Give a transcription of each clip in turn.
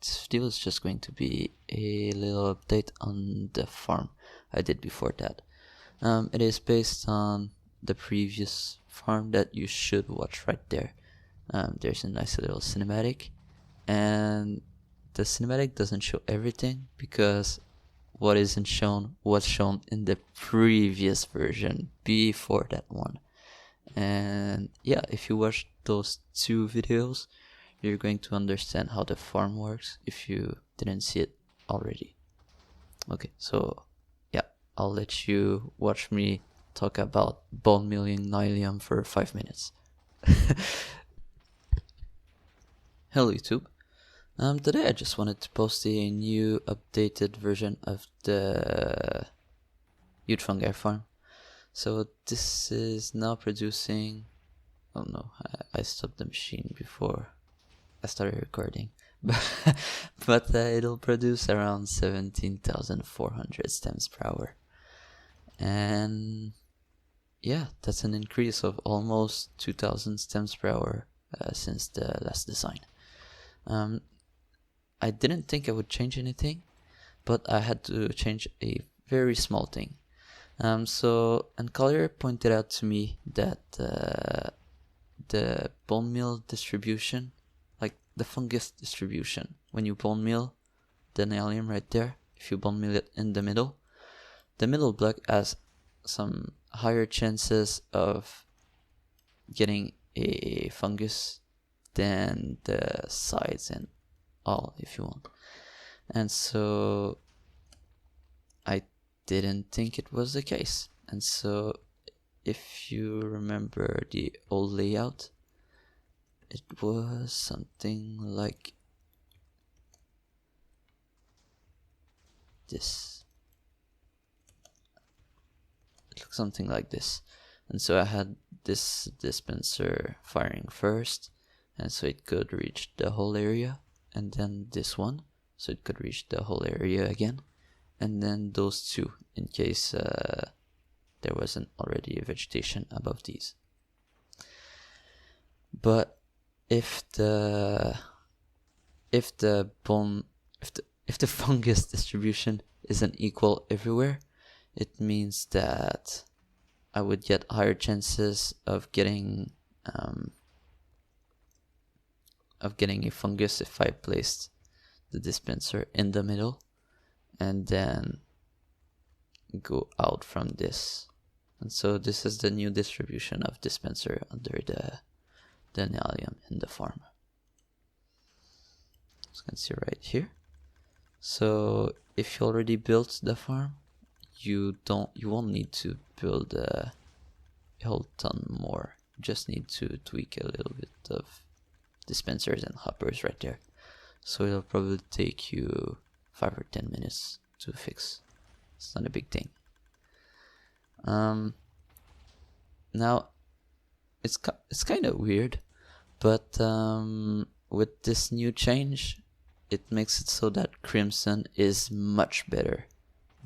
this video is just going to be a little update on the farm I did before that. It is based on the previous farm that you should watch right there. There's a nice little cinematic, and the cinematic doesn't show everything because what isn't shown was shown in the previous version before that one. And yeah, if you watch those two videos, you're going to understand how the farm works if you didn't see it already. Okay, so yeah, I'll let you watch me talk about bone milling Nylium for 5 minutes. Hello YouTube. Today I just wanted to post a new updated version of the huge fungi farm. So this is now producing, oh no, I stopped the machine before I started recording, but it'll produce around 17,400 stems per hour. And yeah, that's an increase of almost 2,000 stems per hour since the last design. I didn't think I would change anything, but I had to change a very small thing. So Collier pointed out to me that the bone meal distribution, like the fungus distribution, when you bone meal the Nylium right there, if you bone meal it in the middle block has some higher chances of getting a fungus than the sides and all, if you want. And so I didn't think it was the case. And so if you remember the old layout, it was something like this. It looks something like this. And so I had this dispenser firing first, and so it could reach the whole area, and then this one, so it could reach the whole area again, and then those two in case there wasn't already a vegetation above these. But if the fungus distribution isn't equal everywhere, it means that I would get higher chances of getting a fungus if I placed the dispenser in the middle and then go out from this. And so this is the new distribution of dispenser under the Nylium in the farm. As you can see right here. So if you already built the farm, you won't need to build a whole ton more. You just need to tweak a little bit of dispensers and hoppers right there. So it'll probably take you 5 or 10 minutes to fix. It's not a big thing. Now it's kind of weird, but with this new change, it makes it so that Crimson is much better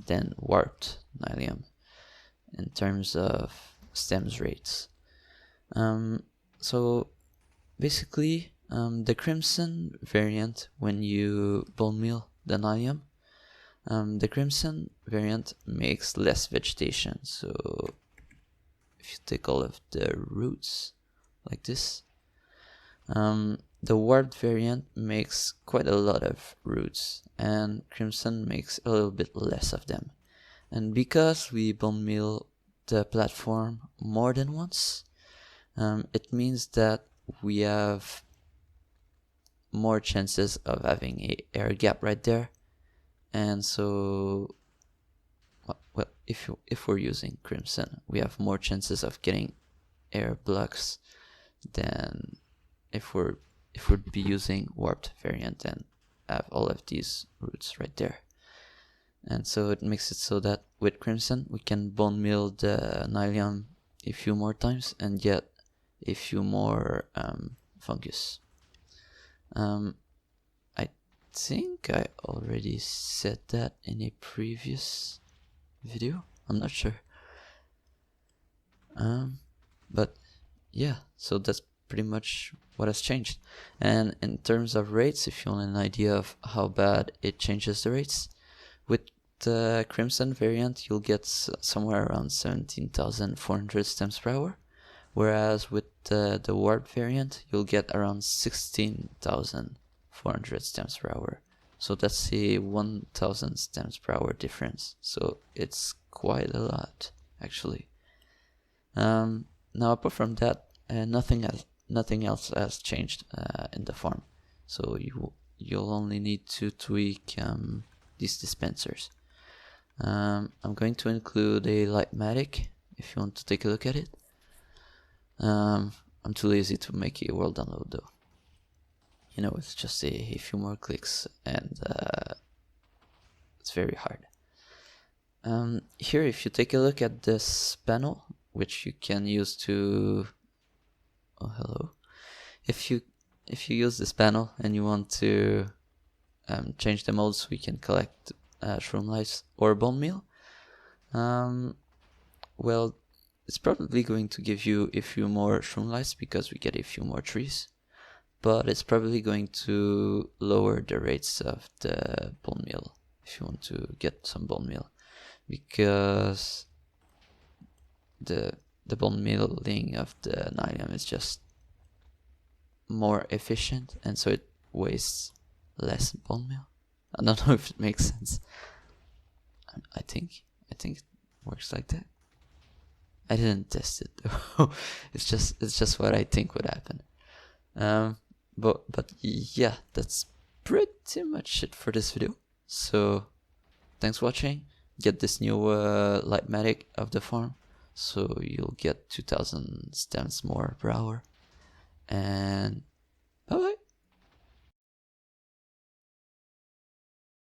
than warped Nylium in terms of stems rates. So basically, the Crimson variant, when you bone meal the Nylium, the Crimson variant makes less vegetation. So if you take all of the roots like this, the warped variant makes quite a lot of roots, and Crimson makes a little bit less of them. And because we bone meal the platform more than once, it means that we have more chances of having a air gap right there. And so, well, if we're using Crimson, we have more chances of getting air blocks than if we'd be using warped variant and have all of these roots right there. And so it makes it so that with Crimson we can bone meal the Nylium a few more times and get a few more fungus. I think I already said that in a previous video. I'm not sure. But yeah, so that's pretty much what has changed. And in terms of rates, if you want an idea of how bad it changes the rates, with the Crimson variant you'll get somewhere around 17,400 stems per hour, whereas with the Warp variant you'll get around 16,400 stems per hour. So that's a 1,000 stems per hour difference. So it's quite a lot, actually. Now apart from that, nothing else has changed in the farm. So you'll only need to tweak these dispensers. I'm going to include a Lightmatic if you want to take a look at it. I'm too lazy to make a world download though. You know, it's just a few more clicks and it's very hard. Here, if you take a look at this panel, which you can use to... Oh, hello. If you use this panel and you want to change the modes so we can collect shroom lice or bone meal, well, it's probably going to give you a few more shroom lice because we get a few more trees, but it's probably going to lower the rates of the bone meal if you want to get some bone meal, because the bone mealing of the Nylium is just more efficient, and so it wastes less bone meal. I don't know if it makes sense. I think it works like that. I didn't test it though. it's just what I think would happen. But yeah, that's pretty much it for this video. So thanks for watching. Get this new Lightmatic of the farm, so you'll get 2,000 stems more per hour. And bye bye.